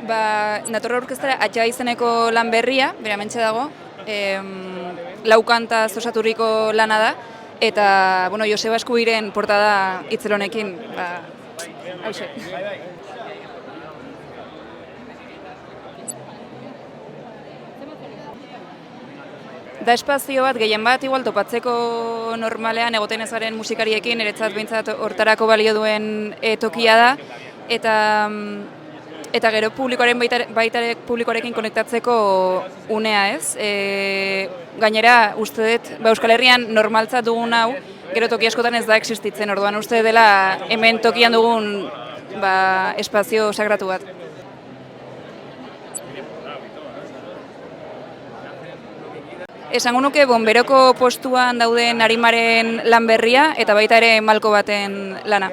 Natorra orkestara Atxa izeneko lan berria, bera mentxe dago, lau kantaz osaturiko lana da, eta Joseba Eskubiren portada itzelonekin, hauxe. Da espazio bat, gehien bat, igual topatzeko normalean egoten ezaren musikariekin, eretzat behintzat hortarako balio duen tokia da, eta gero publikoaren baita publikoarekin konektatzeko unea ez. Gainera, uste dut, Euskal Herrian normaltzat dugun hau, gero toki askotan ez da existitzen, orduan uste dela hemen tokian dugun espazio sagratu bat. Esango nuke Bonberoko postuan dauden arimaren lan berria eta baita ere Malko baten lana.